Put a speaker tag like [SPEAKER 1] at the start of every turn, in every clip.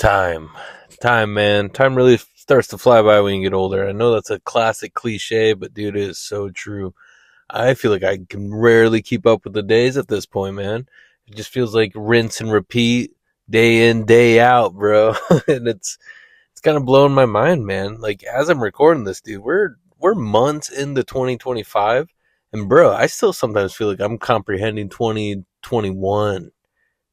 [SPEAKER 1] Time. Time, man. Time really starts to fly by when you get older. I know that's a classic cliche, but dude, it is so true. I feel like I can rarely keep up with the days at this point, man. It just feels like rinse and repeat, day in, day out, bro. And it's kind of blowing my mind, man. Like as I'm recording this, dude, we're months into 2025, and bro, I still sometimes feel like I'm comprehending 2021,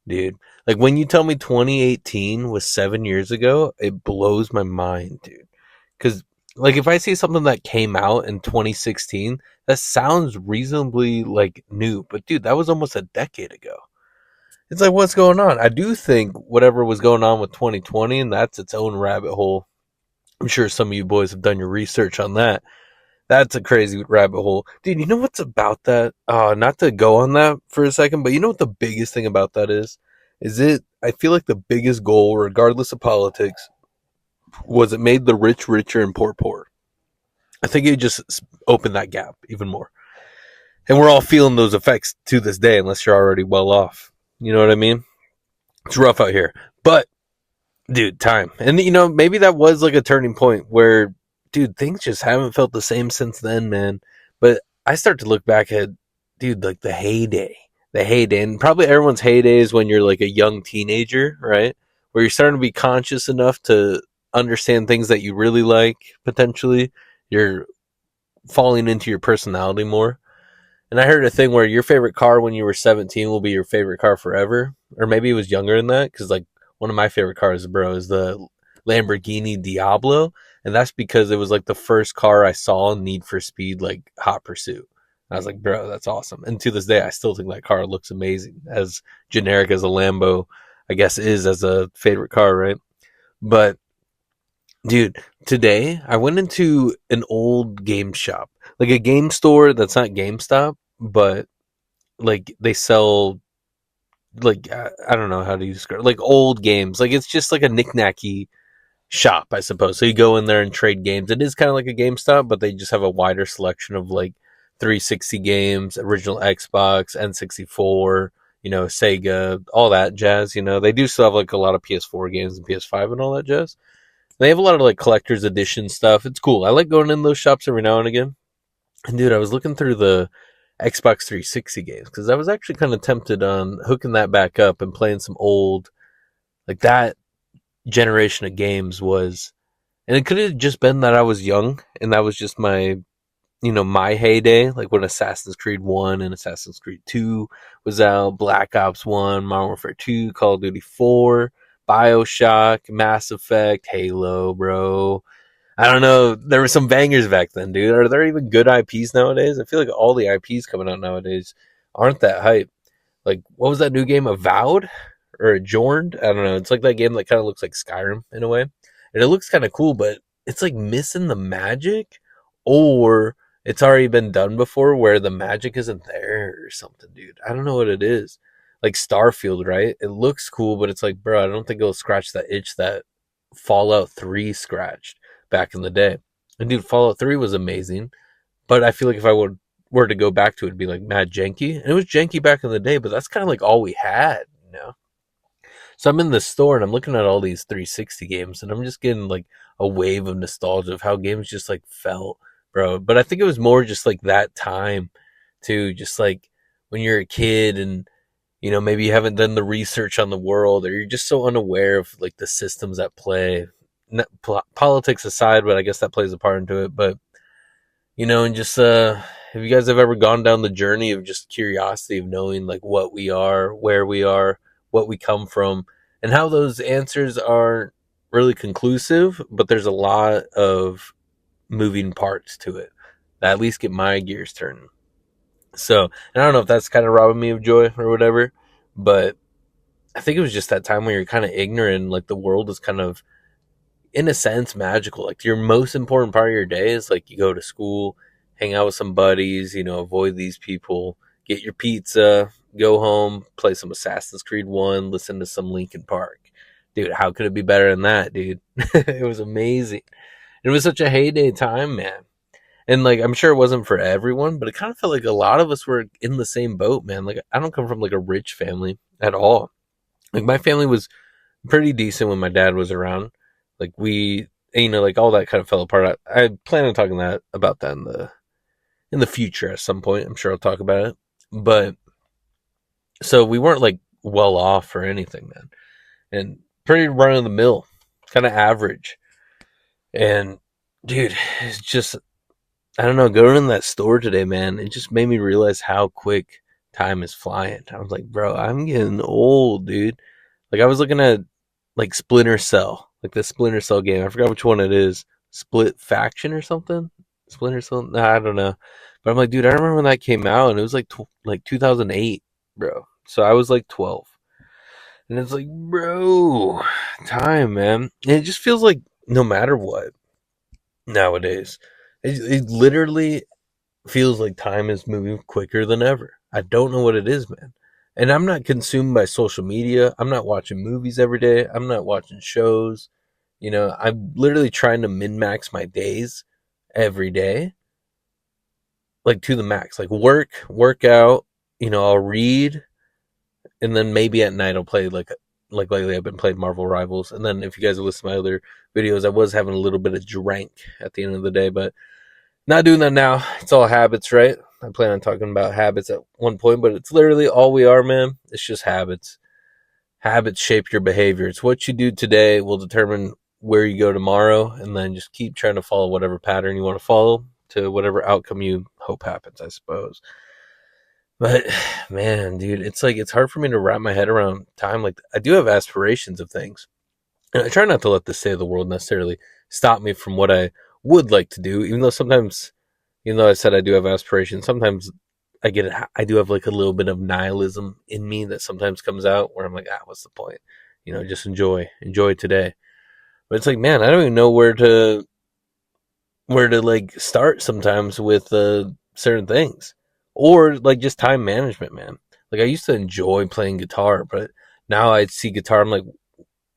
[SPEAKER 1] dude. Like when you tell me 2018 was 7 years ago, it blows my mind, dude. Because like if I see something that came out in 2016, that sounds reasonably like new, but dude, that was almost a decade ago. It's like what's going on? I do think whatever was going on with 2020, and that's its own rabbit hole. I'm sure some of you boys have done your research on that. That's a crazy rabbit hole. Dude, you know what's about that? Not to go on that for a second, but you know what the biggest thing about that is? I feel like the biggest goal, regardless of politics, was it made the rich richer and poor poor. I think it just opened that gap even more. And we're all feeling those effects to this day, unless you're already well off. You know what I mean? It's rough out here. But, dude, time. And, maybe that was like a turning point where, dude, things just haven't felt the same since then, man. But I start to look back at, dude, like the heyday. The heyday. And probably everyone's heyday is when you're like a young teenager, right? Where you're starting to be conscious enough to understand things that you really like, potentially. You're falling into your personality more. And I heard a thing where your favorite car when you were 17 will be your favorite car forever. Or maybe it was younger than that. Because, like, one of my favorite cars, bro, is the Lamborghini Diablo. And that's because it was, like, the first car I saw in Need for Speed, like, Hot Pursuit. I was like, bro, that's awesome. And to this day, I still think that car looks amazing. As generic as a Lambo, I guess, is as a favorite car, right? But, dude, today I went into an old game shop. Like a game store that's not GameStop, but like they sell like I don't know how to describe like old games. Like it's just like a knick-knacky shop, I suppose. So you go in there and trade games. It is kind of like a GameStop, but they just have a wider selection of like 360 games, original Xbox, N64, Sega, all that jazz. They do still have like a lot of PS4 games and PS5 and all that jazz. They have a lot of like collector's edition stuff. It's cool. I like going in those shops every now and again. And dude, I was looking through the Xbox 360 games because I was actually kind of tempted on hooking that back up and playing some old, like that generation of games was, and it could have just been that I was young and that was just my heyday, like when Assassin's Creed 1 and Assassin's Creed 2 was out, Black Ops 1, Modern Warfare 2, Call of Duty 4, BioShock, Mass Effect, Halo, bro. I don't know. There were some bangers back then, dude. Are there even good IPs nowadays? I feel like all the IPs coming out nowadays aren't that hype. Like, what was that new game? Avowed? Or Adjourned? I don't know. It's like that game that kind of looks like Skyrim in a way. And it looks kind of cool, but it's like missing the magic, or it's already been done before where the magic isn't there or something, dude. I don't know what it is. Like Starfield, right? It looks cool, but it's like, bro, I don't think it'll scratch that itch that Fallout 3 scratched back in the day. And dude, Fallout 3 was amazing, but I feel like if I were to go back to it, it'd be like mad janky. And it was janky back in the day, but that's kind of like all we had. So I'm in the store and I'm looking at all these 360 games and I'm just getting like a wave of nostalgia of how games just like felt, bro. But I think it was more just like that time too, just like when you're a kid and maybe you haven't done the research on the world or you're just so unaware of like the systems at play. Politics aside, but I guess that plays a part into it. But and just have you guys have ever gone down the journey of just curiosity of knowing like what we are, where we are, what we come from, and how those answers aren't really conclusive, but there's a lot of moving parts to it that at least get my gears turning. So, and I don't know if that's kind of robbing me of joy or whatever, but I think it was just that time when you're kind of ignorant, like the world is kind of in a sense magical. Like your most important part of your day is like you go to school, hang out with some buddies, avoid these people, get your pizza, go home, play some Assassin's Creed 1, listen to some Linkin Park. Dude, how could it be better than that, dude? It was amazing. It was such a heyday time, man. And like I'm sure it wasn't for everyone, but it kind of felt like a lot of us were in the same boat, man. Like I don't come from like a rich family at all. Like my family was pretty decent when my dad was around. Like we, like all that kind of fell apart. I plan on talking about that in the future at some point. I'm sure I'll talk about it. But so we weren't like well off or anything, man, and pretty run of the mill, kind of average. And dude, it's just I don't know. Going in that store today, man, it just made me realize how quick time is flying. I was like, bro, I'm getting old, dude. Like I was looking at like Splinter Cell, like the Splinter Cell game. I forgot which one it is. Split Faction or something. Splinter Cell. Nah, I don't know. But I'm like, dude, I remember when that came out, and it was like like 2008, bro. So I was like 12, and it's like, bro, time, man. And it just feels like no matter what nowadays, it literally feels like time is moving quicker than ever. I don't know what it is, man. And I'm not consumed by social media. I'm not watching movies every day. I'm not watching shows. I'm literally trying to min max my days every day, like to the max. Like work out, I'll read, and then maybe at night I'll play like lately I've been playing Marvel Rivals. And then if you guys have listened to my other videos, I was having a little bit of drink at the end of the day, but not doing that now. It's all habits, right? I plan on talking about habits at one point, but it's literally all we are, man. It's just habits. Habits shape your behavior. It's what you do today will determine where you go tomorrow, and then just keep trying to follow whatever pattern you want to follow to whatever outcome you hope happens, I suppose. But man, dude, it's like it's hard for me to wrap my head around time. Like I do have aspirations of things, and I try not to let the state of the world necessarily stop me from what I would like to do, even though I said I do have aspirations, sometimes I get it. I do have like a little bit of nihilism in me that sometimes comes out where I'm like, what's the point? Just enjoy today. But it's like, man, I don't even know where to like start sometimes with certain things, or like just time management, man. Like I used to enjoy playing guitar, but now I see guitar. I'm like,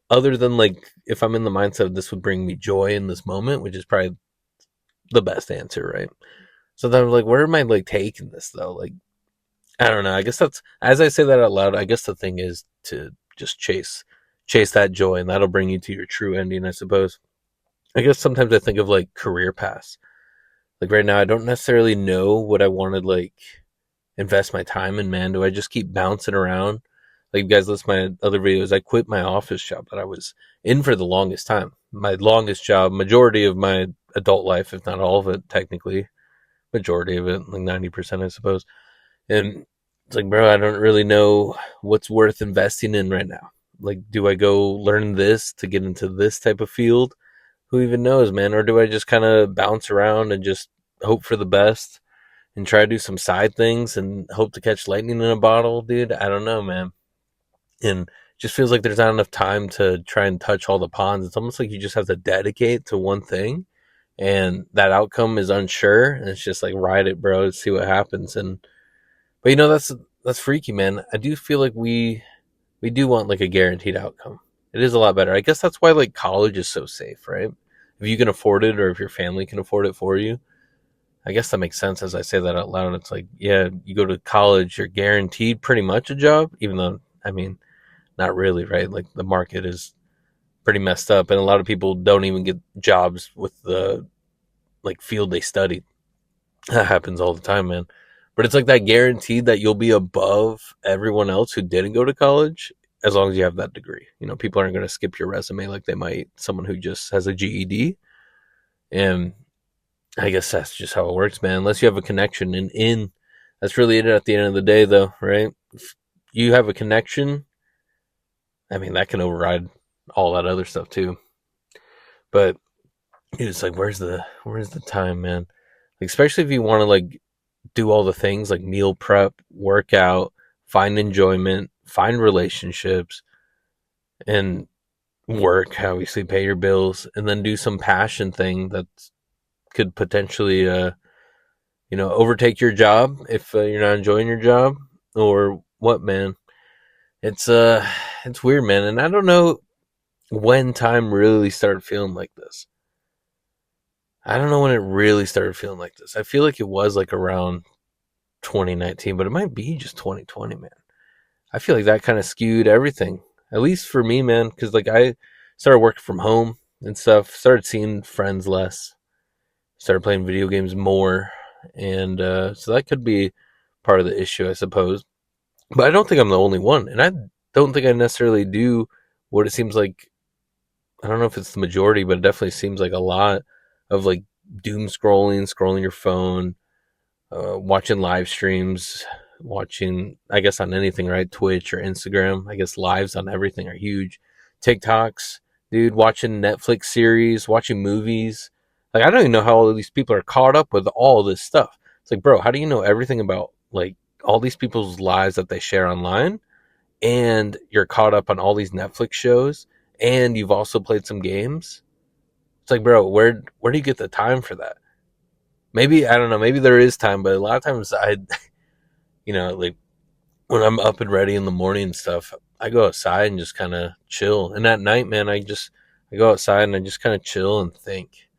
[SPEAKER 1] other than like if I'm in the mindset of this would bring me joy in this moment, which is probably the best answer, right? So then I'm like, where am I like taking this though? Like, I don't know. I guess that's as I say that out loud. I guess the thing is to just chase that joy, and that'll bring you to your true ending, I suppose. I guess sometimes I think of like career paths. Like right now, I don't necessarily know what I want to like invest my time in. Man, do I just keep bouncing around? Like you guys listen to my other videos, I quit my office job that I was in for the longest time. My longest job, majority of my adult life, if not all of it, technically, majority of it, like 90%, I suppose. And it's like, bro, I don't really know what's worth investing in right now. Like, do I go learn this to get into this type of field? Who even knows, man? Or do I just kind of bounce around and just hope for the best and try to do some side things and hope to catch lightning in a bottle, dude? I don't know, man. And it just feels like there's not enough time to try and touch all the ponds. It's almost like you just have to dedicate to one thing, and that outcome is unsure. And it's just like ride it, bro, see what happens. But that's freaky, man. I do feel like we do want like a guaranteed outcome. It is a lot better. I guess that's why like college is so safe, right? If you can afford it or if your family can afford it for you. I guess that makes sense as I say that out loud. It's like, yeah, you go to college, you're guaranteed pretty much a job, even though I mean, not really, right? Like the market is pretty messed up and a lot of people don't even get jobs with the like field they studied. That happens all the time, man. But it's like that guaranteed that you'll be above everyone else who didn't go to college as long as you have that degree. People aren't going to skip your resume like they might someone who just has a GED. And I guess that's just how it works, man. Unless you have a connection. And that's really it at the end of the day, though, right? If you have a connection, I mean, that can override all that other stuff, too. But it's like, where's the time, man? Like, especially if you want to, like, do all the things like meal prep, work out, find enjoyment, find relationships, and work, obviously pay your bills, and then do some passion thing that could potentially, overtake your job if you're not enjoying your job or what, man. It's weird, man, and I don't know when time really started feeling like this. I don't know when it really started feeling like this. I feel like it was like around 2019, but it might be just 2020, man. I feel like that kind of skewed everything. At least for me, man, because like I started working from home and stuff, started seeing friends less, started playing video games more, and so that could be part of the issue, I suppose. But I don't think I'm the only one, and I don't think I necessarily do what it seems like. I don't know if it's the majority, but it definitely seems like a lot of like doom scrolling your phone, watching live streams, watching, I guess, on anything, right? Twitch or Instagram. I guess lives on everything are huge. TikToks, dude, watching Netflix series, watching movies. Like, I don't even know how all of these people are caught up with all this stuff. It's like, bro, how do you know everything about like all these people's lives that they share online? And you're caught up on all these Netflix shows, and you've also played some games. It's like, bro, where do you get the time for that? Maybe I don't know. Maybe there is time, but a lot of times like when I'm up and ready in the morning and stuff, I go outside and just kind of chill. And at night, man, I go outside and I just kind of chill and think.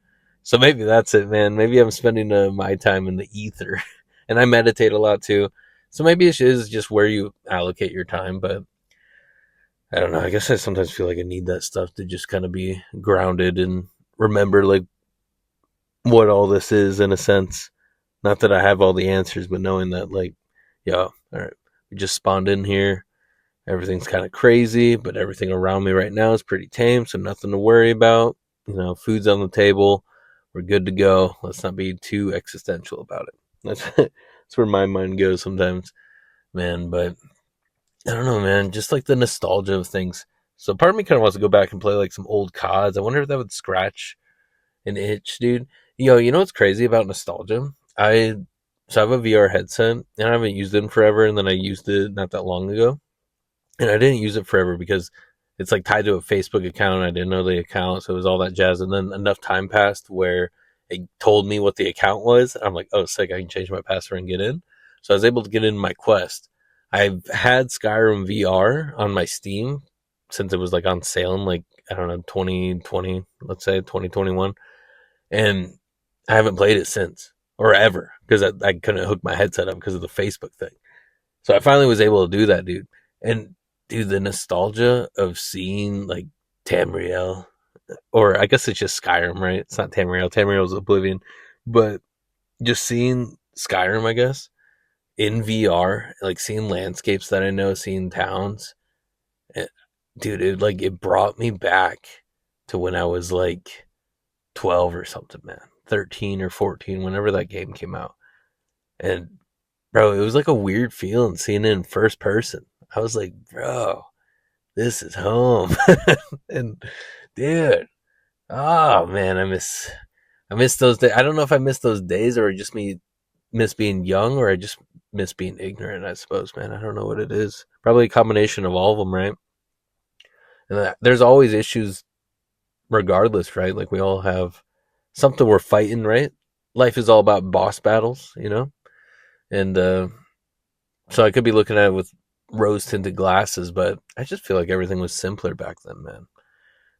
[SPEAKER 1] So maybe that's it, man. Maybe I'm spending my time in the ether, and I meditate a lot too. So maybe it is just where you allocate your time. But I don't know. I guess I sometimes feel like I need that stuff to just kind of be grounded and remember like what all this is in a sense. Not that I have all the answers, but knowing that, like, yeah, all right, we just spawned in here. Everything's kind of crazy, but everything around me right now is pretty tame, so nothing to worry about. Food's on the table. We're good to go. Let's not be too existential about it. That's where my mind goes sometimes, man. But I don't know, man. Just like the nostalgia of things. So part of me kind of wants to go back and play like some old CODs. I wonder if that would scratch an itch, dude. You know what's crazy about nostalgia? I have a VR headset, and I haven't used it in forever, and then I used it not that long ago. And I didn't use it forever because it's like tied to a Facebook account. I didn't know the account, so it was all that jazz. And then enough time passed where it told me what the account was. I'm like, oh, sick! I can change my password and get in. So I was able to get in my Quest. I've had Skyrim VR on my Steam since it was like on sale in like I don't know 2020, let's say 2021, and I haven't played it since or ever because I couldn't hook my headset up because of the Facebook thing. So I finally was able to do that, dude. And dude, the nostalgia of seeing like Tamriel, or I guess it's just Skyrim, right? It's not Tamriel. Tamriel's Oblivion, but just seeing Skyrim, I guess, in VR, like seeing landscapes that I know, seeing towns, it, dude, it brought me back to when I was like 12 or something, man, 13 or 14, whenever that game came out, and bro, it was like a weird feeling seeing it in first person. I was like, bro, this is home. And dude, oh man, I miss those days. I don't know if I miss those days or just me miss being young or I just miss being ignorant, I suppose, man. I don't know what it is. Probably a combination of all of them, right? And there's always issues regardless, right? Like we all have something we're fighting, right? Life is all about boss battles, you know? And so I could be looking at it with rose tinted glasses, but I just feel like everything was simpler back then, man.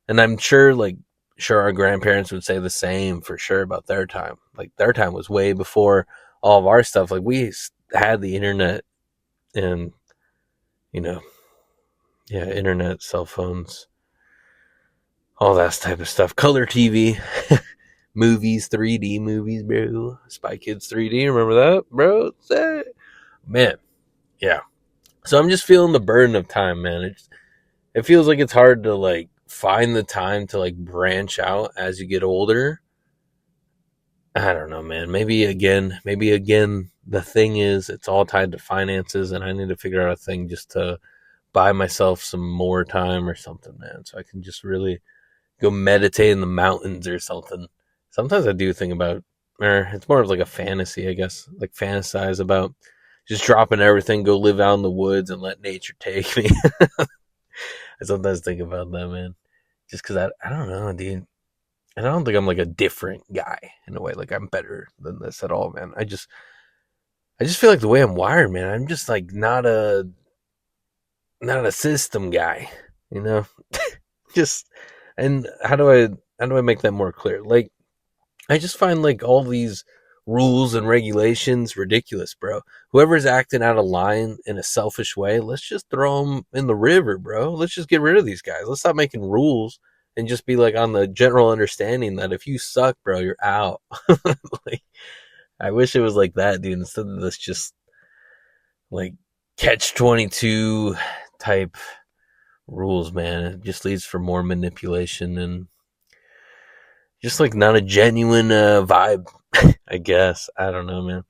[SPEAKER 1] And I'm sure, like, sure, our grandparents would say the same for sure about their time. Like, their time was way before all of our stuff. Like, we had the internet and, you know, yeah, internet, cell phones, all that type of stuff. Color TV, movies, 3D movies, bro. Spy Kids 3D, remember that, bro? Man, yeah. So I'm just feeling the burden of time, man. It feels like it's hard to like find the time to like branch out as you get older. I don't know, man. Maybe again, the thing is it's all tied to finances and I need to figure out a thing just to buy myself some more time or something, man. So I can just really go meditate in the mountains or something. Sometimes I do think about, or it's more of like a fantasy, I guess, like fantasize about just dropping everything, go live out in the woods and let nature take me. I sometimes think about that, man. Just because I don't know, dude. And I don't think I'm like a different guy in a way. Like I'm better than this at all, man. I just feel like the way I'm wired, man. I'm just like not a system guy, you know. Just and how do I make that more clear? Like I just find like all these rules and regulations, ridiculous, bro. Whoever's acting out of line in a selfish way, let's just throw them in the river, bro. Let's just get rid of these guys. Let's stop making rules and just be like on the general understanding that if you suck, bro, you're out. Like, I wish it was like that, dude. Instead of this, just like catch 22 type rules, man. It just leads for more manipulation and just like not a genuine vibe. I guess, I don't know, man.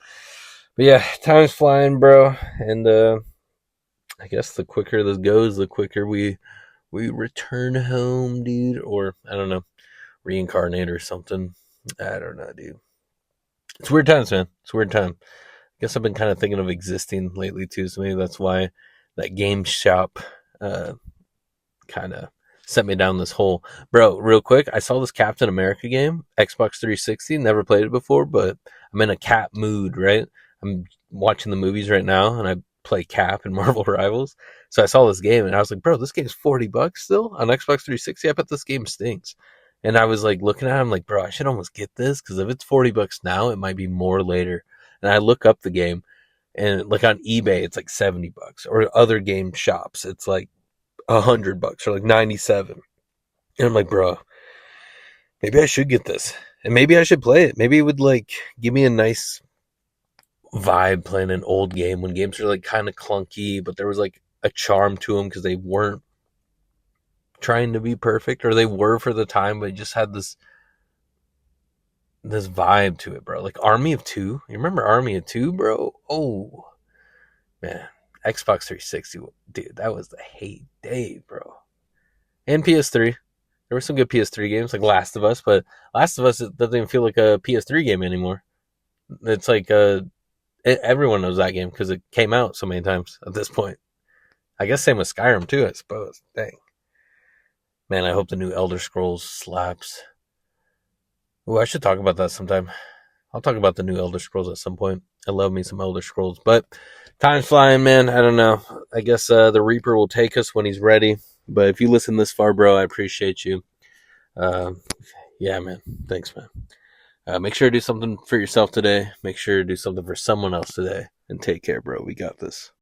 [SPEAKER 1] But yeah, time's flying, bro, and I guess the quicker this goes, the quicker we return home, dude, or I don't know, reincarnate or something. I don't know, dude. It's weird times, man. It's weird time. I guess I've been kind of thinking of existing lately too, so maybe that's why that game shop uh, kind of sent me down this hole. Bro, real quick, I saw this Captain America game, Xbox 360, never played it before, but I'm in a Cap mood, right? I'm watching the movies right now, and I play Cap in Marvel Rivals. So I saw this game, and I was like, bro, this game's $40 still on Xbox 360. I bet this game stinks. And I was like looking at it, I'm like, bro, I should almost get this, because if it's $40 now, it might be more later. And I look up the game, and like on eBay, it's like $70, or other game shops, it's like $100 or like 97. And I'm like, bro, maybe I should get this. And maybe I should play it. Maybe it would like give me a nice vibe playing an old game when games are like kind of clunky, but there was like a charm to them because they weren't trying to be perfect, or they were for the time, but it just had this vibe to it, bro. Like Army of Two. You remember Army of Two, bro? Oh man. Xbox 360, dude, that was the heyday, bro. And PS3. There were some good PS3 games like Last of Us, but Last of Us doesn't even feel like a PS3 game anymore. It's like everyone knows that game because it came out so many times at this point. I guess same with Skyrim too, I suppose. Dang. Man, I hope the new Elder Scrolls slaps. Ooh, I should talk about that sometime. I'll talk about the new Elder Scrolls at some point. I love me some Elder Scrolls, but time's flying, man. I don't know. I guess the Reaper will take us when he's ready. But if you listen this far, bro, I appreciate you. Uh, yeah, man. Thanks, man. Make sure to do something for yourself today. Make sure to do something for someone else today. And take care, bro. We got this.